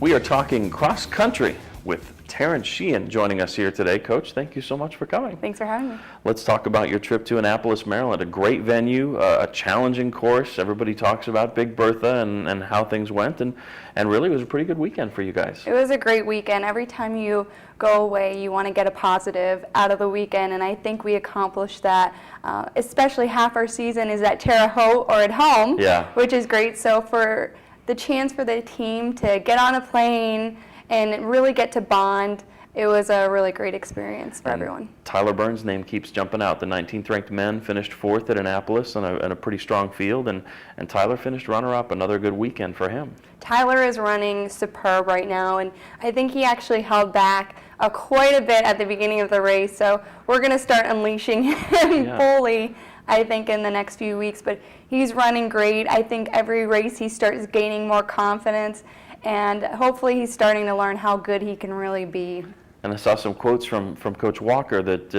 We are talking cross country with Terrence Sheehan joining us here today. Coach, thank you so much for coming. Thanks for having me. Let's talk about your trip to Annapolis, Maryland. A great venue, a challenging course. Everybody talks about Big Bertha and how things went, and really it was a pretty good weekend for you guys. It was a great weekend. Every time you go away, you want to get a positive out of the weekend, and I think we accomplished that. Especially half our season is at Terre Haute or at home, which is great. So for the chance for the team to get on a plane and really get to bond, it was a really great experience for everyone. Tyler Burns' name keeps jumping out. The 19th ranked men finished 4th at Annapolis in a pretty strong field, and Tyler finished runner-up. Another good weekend for him. Tyler is running superb right now, and I think he actually held back quite a bit at the beginning of the race, so we're going to start unleashing him fully, I think, in the next few weeks. But he's running great. I think every race he starts gaining more confidence, and hopefully he's starting to learn how good he can really be. And I saw some quotes from Coach Walker that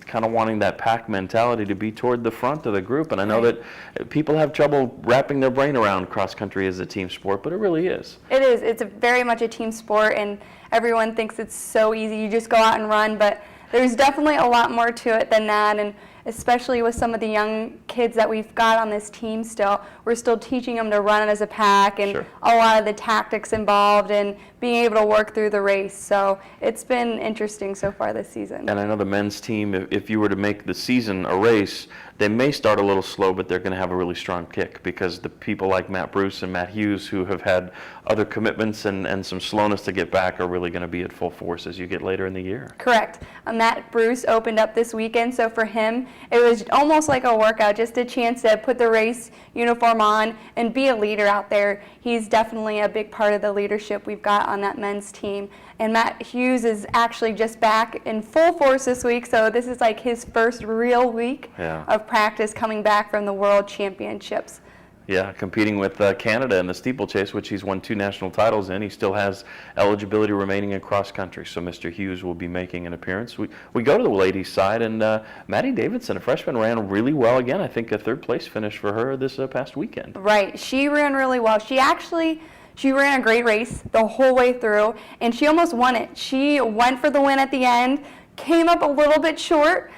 kind of wanting that pack mentality to be toward the front of the group. And I know that people have trouble wrapping their brain around cross country as a team sport, but it really is. It is. It's very much a team sport, and everyone thinks it's so easy. You just go out and run, but there's definitely a lot more to it than that. And especially with some of the young kids that we've got on this team still, we're still teaching them to run as a pack, and a lot of the tactics involved and being able to work through the race. So it's been interesting so far this season. And I know the men's team, if you were to make the season a race, they may start a little slow, but they're going to have a really strong kick because the people like Matt Bruce and Matt Hughes, who have had other commitments and some slowness to get back, are really going to be at full force as you get later in the year. Correct. Matt Bruce opened up this weekend, so for him, it was almost like a workout, just a chance to put the race uniform on and be a leader out there. He's definitely a big part of the leadership we've got on that men's team. And Matt Hughes is actually just back in full force this week, so this is like his first real week of practice coming back from the World Championships. Yeah, competing with Canada in the steeplechase, which he's won 2 national titles in. He still has eligibility remaining in cross country, so Mr. Hughes will be making an appearance. We go to the ladies' side, and Maddie Davidson, a freshman, ran really well again. I think a 3rd place finish for her this past weekend. Right, she ran really well. She ran a great race the whole way through, and she almost won it. She went for the win at the end, came up a little bit short.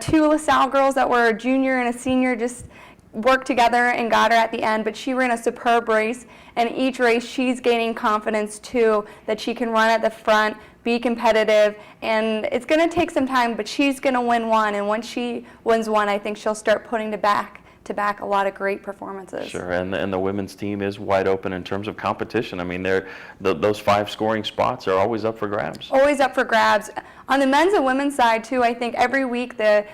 2 LaSalle girls that were a junior and a senior just worked together and got her at the end, but she ran a superb race, and each race she's gaining confidence too, that she can run at the front, be competitive, and it's going to take some time, but she's going to win one, and once she wins one, I think she'll start putting to back a lot of great performances. Sure, and the women's team is wide open in terms of competition. I mean, those 5 scoring spots are always up for grabs. Always up for grabs. On the men's and women's side, too, I think every week the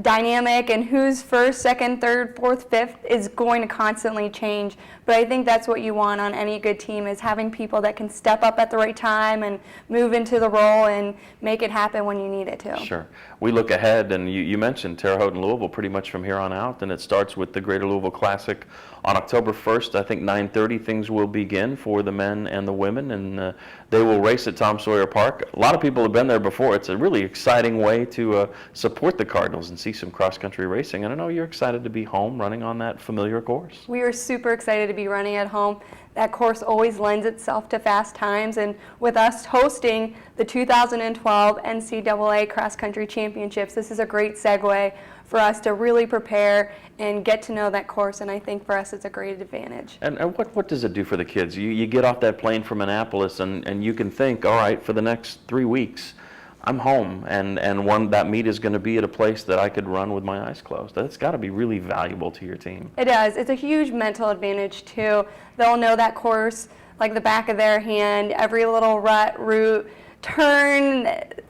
dynamic and who's 1st, 2nd, 3rd, 4th, 5th is going to constantly change. But I think that's what you want on any good team, is having people that can step up at the right time and move into the role and make it happen when you need it to. Sure. We look ahead, and you mentioned Terre Haute and Louisville pretty much from here on out, and it starts with the Greater Louisville Classic on October 1st. I think 9:30 things will begin for the men and the women, and they will race at Tom Sawyer Park. A lot of people have been there before. It's a really exciting way to support the Cardinals and see some cross-country racing. And I know you're excited to be home running on that familiar course. We are super excited to be running at home. That course always lends itself to fast times, and with us hosting the 2012 NCAA Cross Country Championships, this is a great segue for us to really prepare and get to know that course, and I think for us it's a great advantage. And what does it do for the kids? You get off that plane from Annapolis, and you can think, all right, for the next 3 weeks, I'm home, and that meet is going to be at a place that I could run with my eyes closed. That's got to be really valuable to your team. It does. It's a huge mental advantage too. They'll know that course like the back of their hand. Every little rut, route, turn,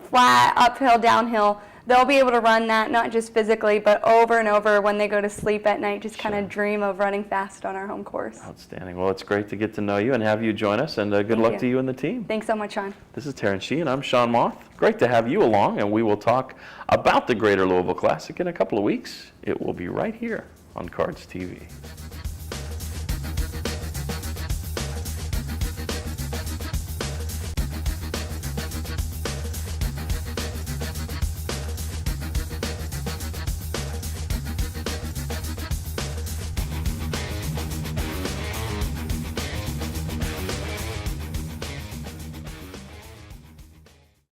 flat, uphill, downhill. They'll be able to run that, not just physically, but over and over when they go to sleep at night, just kind of dream of running fast on our home course. Outstanding. Well, it's great to get to know you and have you join us, and good luck to you and the team. Thanks so much, Sean. This is Terrence Sheehan. I'm Sean Moth. Great to have you along, and we will talk about the Greater Louisville Classic in a couple of weeks. It will be right here on CardsTV.